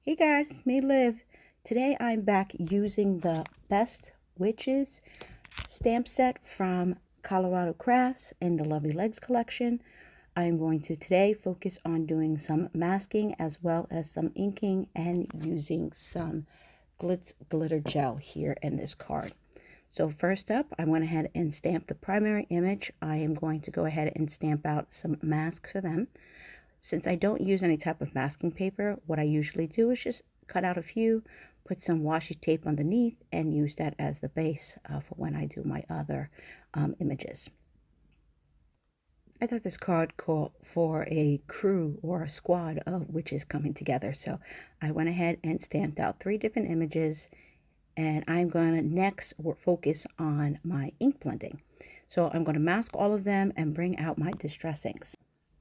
Hey guys, me Liv. Today I'm back using the Best Witches stamp set from Colorado Crafts in the Lovely Legs collection. I'm going to today focus on doing some masking as well as some inking and using some glitz glitter gel here in this card. So first up, I went ahead and stamped the primary image. I am going to go ahead and stamp out some masks for them. Since I don't use any type of masking paper, what I usually do is just cut out a few, put some washi tape underneath, and use that as the base for when I do my other images. I thought this card called for a crew or a squad of witches coming together, so I went ahead and stamped out 3 different images, and I'm going to next focus on my ink blending. So I'm going to mask all of them and bring out my distress inks.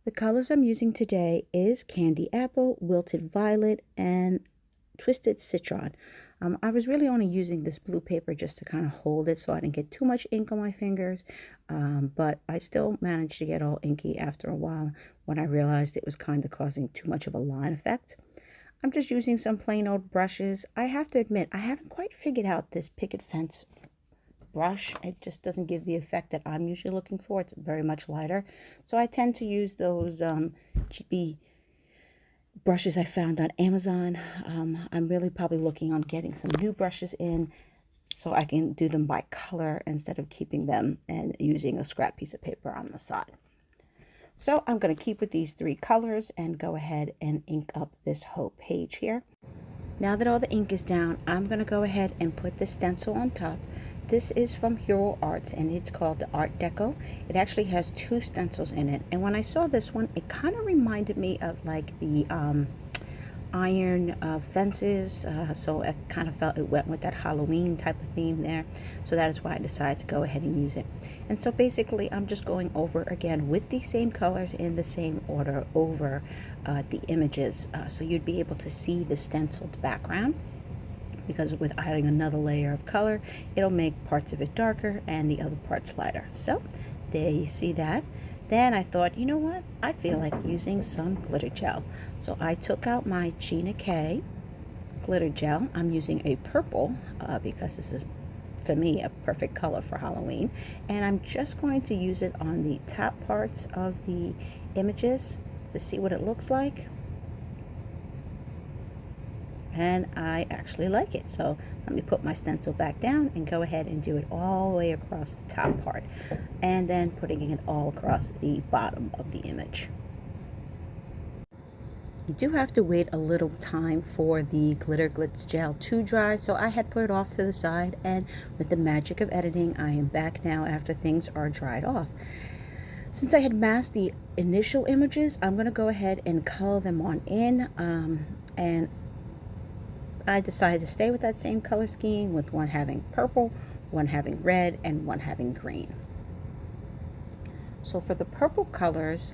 The colors I'm using today is Candy Apple, Wilted Violet, and Twisted Citron. I was really only using this blue paper just to kind of hold it so I didn't get too much ink on my fingers, but I still managed to get all inky after a while when I realized it was kind of causing too much of a line effect. I'm just using some plain old brushes. I have to admit, I haven't quite figured out this picket fence brush. It just doesn't give the effect that I'm usually looking for. It's very much lighter, so I tend to use those cheapy brushes I found on Amazon. I'm really probably looking on getting some new brushes in so I can do them by color instead of keeping them and using a scrap piece of paper on the side. So I'm going to keep with these 3 colors and go ahead and ink up this whole page here. Now that all the ink is down, I'm going to go ahead and put the stencil on top. This is from Hero Arts and it's called the Art Deco. It actually has 2 stencils in it. And when I saw this one, it kind of reminded me of like the iron fences. So I kind of felt it went with that Halloween type of theme there. So that is why I decided to go ahead and use it. And so basically I'm just going over again with the same colors in the same order over the images. So you'd be able to see the stenciled background, because with adding another layer of color, it'll make parts of it darker and the other parts lighter. So there you see that. Then I thought, you know what? I feel like using some glitter gel. So I took out my Gina K glitter gel. I'm using a purple because this is, for me, a perfect color for Halloween. And I'm just going to use it on the top parts of the images to see what it looks like. And I actually like it. So let me put my stencil back down and go ahead and do it all the way across the top part, and then putting it all across the bottom of the image. You do have to wait a little time for the glitter glitz gel to dry, so I had put it off to the side, and with the magic of editing, I am back now after things are dried off. Since I had masked the initial images, I'm going to go ahead and color them on in, and I decided to stay with that same color scheme, with one having purple, one having red, and one having green. So for the purple colors,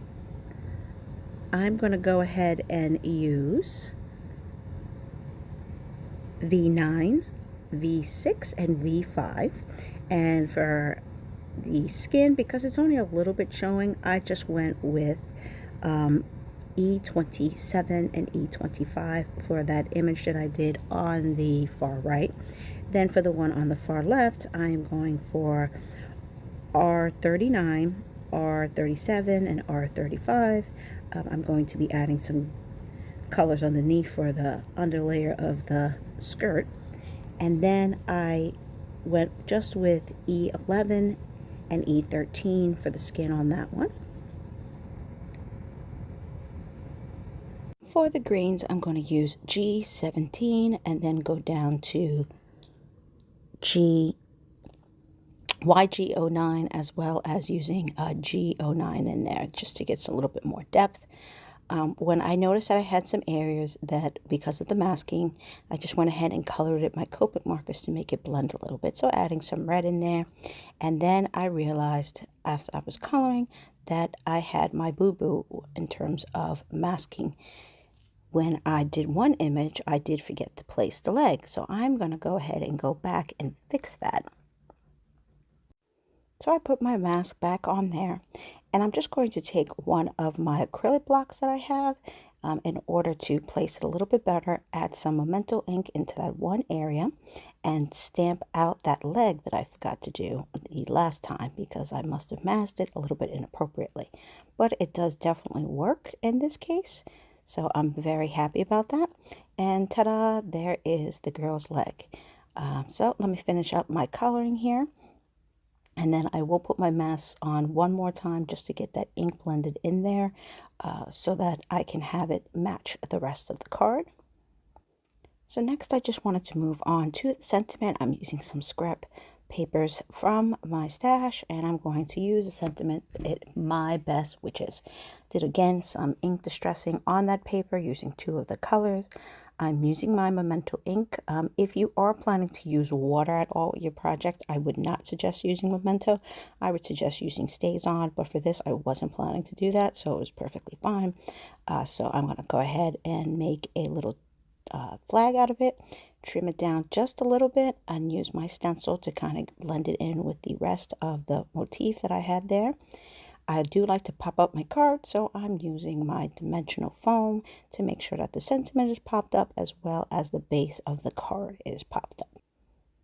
I'm going to go ahead and use V9, V6, and V5. And for the skin, because it's only a little bit showing, I just went with E27 and E25 for that image that I did on the far right. Then for the one on the far left, I'm going for R39, R37, and R35. I'm going to be adding some colors underneath for the underlayer of the skirt. And then I went just with E11 and E13 for the skin on that one. For the greens, I'm going to use G17 and then go down to YG09, as well as using G09 in there just to get a little bit more depth. When I noticed that I had some areas that, because of the masking, I just went ahead and colored it with my Copic markers to make it blend a little bit. So adding some red in there. And then I realized after I was coloring that I had my boo-boo in terms of masking. When I did one image, I did forget to place the leg. So I'm going to go ahead and go back and fix that. So I put my mask back on there, and I'm just going to take one of my acrylic blocks that I have, in order to place it a little bit better, add some Memento ink into that one area and stamp out that leg that I forgot to do the last time because I must have masked it a little bit inappropriately. But it does definitely work in this case, so I'm very happy about that. And ta-da, there is the girl's leg. So let me finish up my coloring here. And then I will put my mask on one more time just to get that ink blended in there so that I can have it match the rest of the card. So next I just wanted to move on to the sentiment. I'm using some scrap papers from my stash and I'm going to use the sentiment, My Best Witches. Did again some ink distressing on that paper using 2 of the colors. I'm using my Memento ink. If you are planning to use water at all with your project, I would not suggest using Memento. I would suggest using StazOn, but for this, I wasn't planning to do that, so it was perfectly fine. So I'm going to go ahead and make a little flag out of it, trim it down just a little bit, and use my stencil to kind of blend it in with the rest of the motif that I had there. I do like to pop up my card, so I'm using my dimensional foam to make sure that the sentiment is popped up as well as the base of the card is popped up.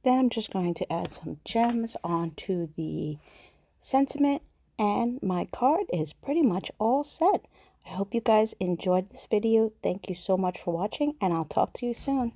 Then I'm just going to add some gems onto the sentiment and my card is pretty much all set. I hope you guys enjoyed this video. Thank you so much for watching and I'll talk to you soon.